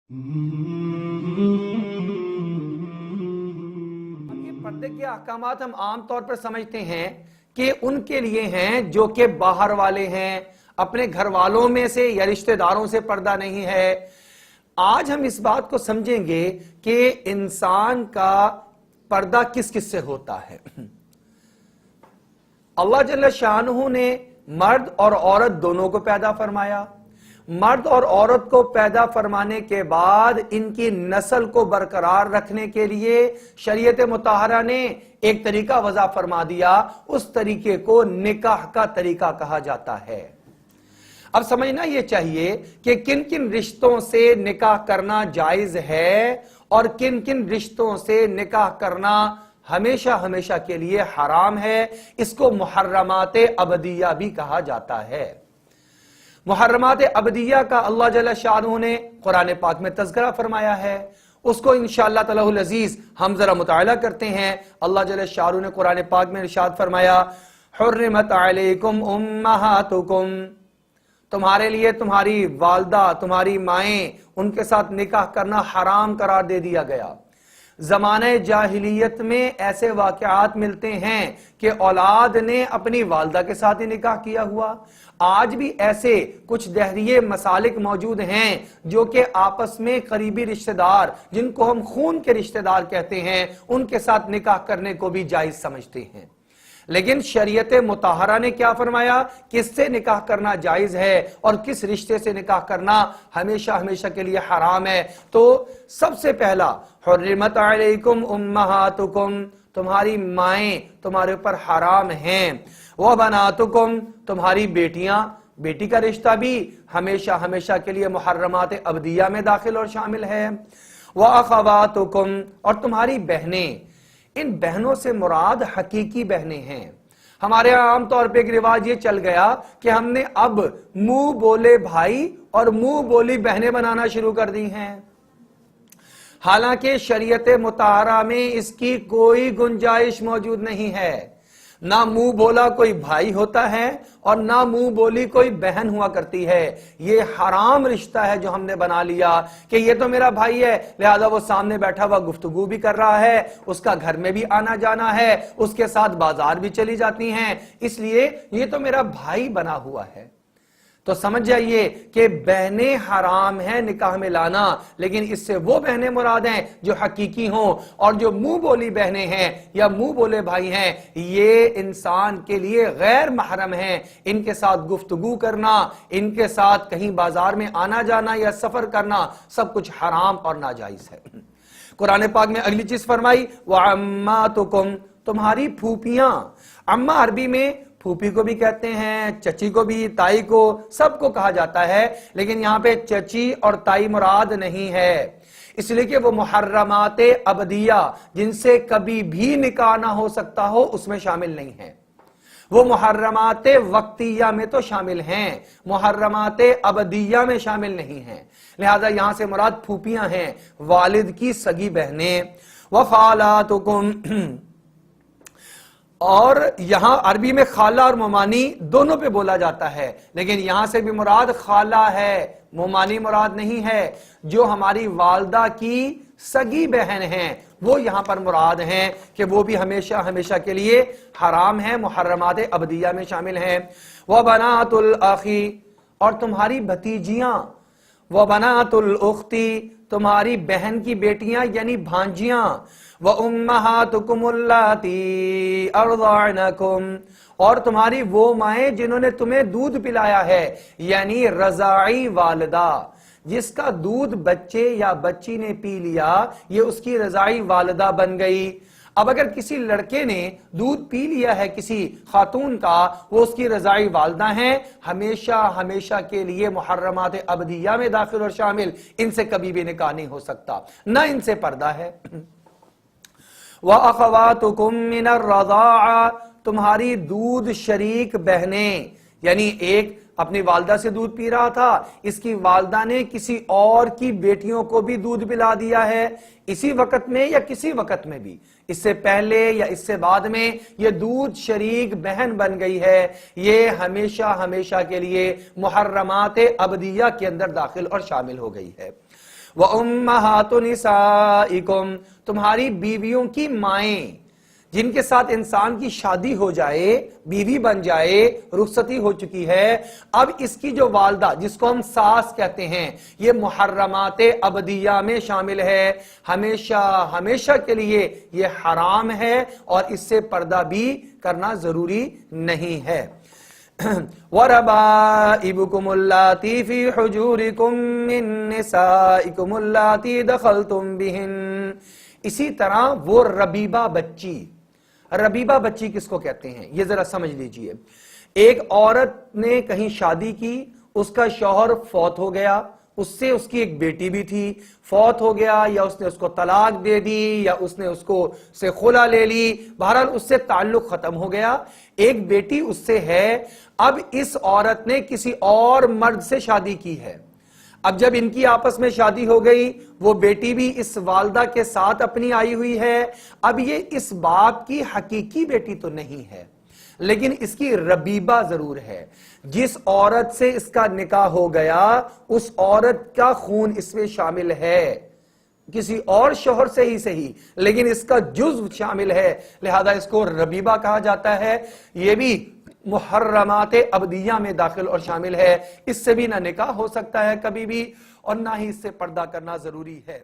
पर्दे के अहकामात हम आम तौर पर समझते हैं कि उनके लिए हैं जो कि बाहर वाले हैं, अपने घर वालों में से या रिश्तेदारों से पर्दा नहीं है। आज हम इस बात को समझेंगे कि इंसान का पर्दा किस किस से होता है। अल्लाह जल्ल शानहू ने मर्द और औरत दोनों को पैदा फरमाया। मर्द और औरत को पैदा फरमाने के बाद इनकी नस्ल को बरकरार रखने के लिए शरीयत मुताहरा ने एक तरीका वज़ा फरमा दिया। उस तरीके को निकाह का तरीका कहा जाता है। अब समझना यह चाहिए कि किन किन रिश्तों से निकाह करना जायज है और किन किन रिश्तों से निकाह करना हमेशा हमेशा के लिए हराम है। इसको मुहर्रमात अबदिया भी कहा जाता है। मुहर्रमात अबदिया का अल्लाह जल्ल शानहू ने कुरान पाक में तज़किरा फरमाया है। उसको इंशाअल्लाह तआलाहुल अज़ीज़ हम जरा मुताला करते हैं। अल्लाह जल्ल शानहू ने कुरान पाक में इरशाद फरमाया, हुर्रिमत अलैकुम उम्महातुकुम, तुम्हारे लिए तुम्हारी वालदा, तुम्हारी माएं, उनके साथ निकाह करना हराम करार दे दिया गया। ज़माने जाहिलियत में ऐसे वाक़यात मिलते हैं कि औलाद ने अपनी वालदा के साथ ही निकाह किया हुआ। आज भी ऐसे कुछ दहरिये मसालिक मौजूद हैं जो कि आपस में करीबी रिश्तेदार, जिनको हम खून के रिश्तेदार कहते हैं, उनके साथ निकाह करने को भी जायज समझते हैं। लेकिन शरीयत मुताहरा ने क्या फरमाया, किससे निकाह करना जायज है और किस रिश्ते से निकाह करना हमेशा हमेशा के लिए हराम है। तो सबसे पहला, हुर्रिमत अलैकुम उम्महातुकुम, तुम्हारी माएं तुम्हारे ऊपर हराम हैं। व बनातुकुम, तुम्हारी बेटियां, बेटी का रिश्ता भी हमेशा हमेशा के लिए मुहर्रमात अबदिया में दाखिल और शामिल है। व अखवातुकुम, और तुम्हारी बहनें। इन बहनों से मुराद हकीकी बहनें हैं। हमारे यहां आमतौर पे एक रिवाज ये चल गया कि हमने अब मुंह बोले भाई और मुंह बोली बहनें बनाना शुरू कर दी हैं। हालांकि शरीयत मुताहरा में इसकी कोई गुंजाइश मौजूद नहीं है। ना मुंह बोला कोई भाई होता है और ना मुंह बोली कोई बहन हुआ करती है। ये हराम रिश्ता है जो हमने बना लिया कि ये तो मेरा भाई है, लिहाजा वो सामने बैठा हुआ गुफ्तगू भी कर रहा है, उसका घर में भी आना जाना है, उसके साथ बाजार भी चली जाती हैं, इसलिए ये तो मेरा भाई बना हुआ है। तो समझ जाइए कि बहनें हराम है निकाह में लाना, लेकिन इससे वो बहनें मुराद हैं जो हकीकी हों, और जो मुंह बोली बहनें हैं या मुंह बोले भाई हैं, ये इंसान के लिए गैर महरम हैं। इनके साथ गुफ्तगू करना, इनके साथ कहीं बाजार में आना जाना या सफर करना सब कुछ हराम और नाजायज है। कुरान पाक में अगली चीज फरमाई, व अम्मातुकुम, तुम्हारी फूफियां। अम्मा अरबी में फूफी को भी कहते हैं, चची को भी, ताई को, सबको कहा जाता है, लेकिन यहां पे चची और ताई मुराद नहीं है, इसलिए कि वो मुहर्रमात अबदिया जिनसे कभी भी निकाह ना हो सकता हो उसमें शामिल नहीं है। वो मुहर्रमात वक्तिया में तो शामिल हैं, मुहर्रमात अबदिया में शामिल नहीं है। लिहाजा यहां से मुराद फूफियां हैं, वालिद की सगी बहनें। वफालातुकुम, और यहां अरबी में खाला और मोमानी दोनों पे बोला जाता है, लेकिन यहां से भी मुराद खाला है, मोमानी मुराद नहीं है। जो हमारी वालदा की सगी बहन हैं वो यहां पर मुराद हैं कि वो भी हमेशा हमेशा के लिए हराम है, मुहर्रमात अबदिया में शामिल हैं। व बनातुल अखी, और तुम्हारी भतीजियां। व बनातुल उख्ती, तुम्हारी बहन की बेटियां यानी भांजियां। व उम्महातुकुम अल्लाती अर्ज़अनकुम, और तुम्हारी वो माएं जिन्होंने तुम्हें दूध पिलाया है, यानी रज़ाई वालिदा। जिसका दूध बच्चे या बच्ची ने पी लिया, ये उसकी रज़ाई वालिदा बन गई। अब अगर किसी लड़के ने दूध पी लिया है किसी खातून का, वो उसकी रज़ाई वालिदा हैं, हमेशा हमेशा के लिए मुहर्रमात अबदिया में दाखिल और शामिल, इनसे कभी भी निकाह नहीं हो सकता, ना इनसे पर्दा है। व अखवातुकुम मिनर रज़ाअ, तुम्हारी दूध शरीक बहनें, यानी एक अपनी वालदा से दूध पी रहा था, इसकी वालदा ने किसी और की बेटियों को भी दूध पिला दिया है, इसी वक्त में या किसी वक्त में भी, इससे पहले या इससे बाद में, ये दूध शरीक बहन बन गई है, ये हमेशा हमेशा के लिए मुहर्रमात अबदिया के अंदर दाखिल और शामिल हो गई है। وَأُمَّهَاتُ نِسَائِكُمْ، تمہاری بیویوں کی مائیں جن کے ساتھ انسان کی شادی ہو جائے، بیوی بن جائے، رخصتی ہو چکی ہے، اب اس کی جو والدہ جس کو ہم ساس کہتے ہیں، یہ محرمات ابدیہ میں شامل ہے، ہمیشہ ہمیشہ کے لیے یہ حرام ہے اور اس سے پردہ بھی کرنا ضروری نہیں ہے۔ وَرَبَائِبُكُمُ اللَّاتِي فِي حُجُورِكُم مِّن نِّسَائِكُمُ اللَّاتِي دَخَلْتُم بِهِنَّ، اسی طرح وہ ربیبہ بچی، ربیبہ بچی کس کو کہتے ہیں یہ ذرا سمجھ لیجئے۔ ایک عورت نے کہیں شادی کی، اس کا شوہر فوت ہو گیا، اس سے اس کی ایک بیٹی بھی تھی، فوت ہو گیا یا اس نے اس کو طلاق دے دی یا اس نے اس کو سے خلا لے لی، بہرحال اس سے تعلق ختم ہو گیا، ایک بیٹی اس سے ہے، اب اس عورت نے کسی اور مرد سے شادی کی ہے۔ اب جب ان کی آپس میں شادی ہو گئی، وہ بیٹی بھی اس والدہ کے ساتھ اپنی آئی ہوئی ہے، اب یہ اس باپ کی حقیقی بیٹی تو نہیں ہے لیکن اس کی ربیبہ ضرور ہے۔ جس عورت سے اس کا نکاح ہو گیا اس عورت کا خون اس میں شامل ہے، کسی اور شوہر سے ہی صحیح لیکن اس کا جزو شامل ہے، لہذا اس کو ربیبہ کہا جاتا ہے۔ یہ بھی محرمات ابدیہ میں داخل اور شامل ہے، اس سے بھی نہ نکاح ہو سکتا ہے کبھی بھی اور نہ ہی اس سے پردہ کرنا ضروری ہے۔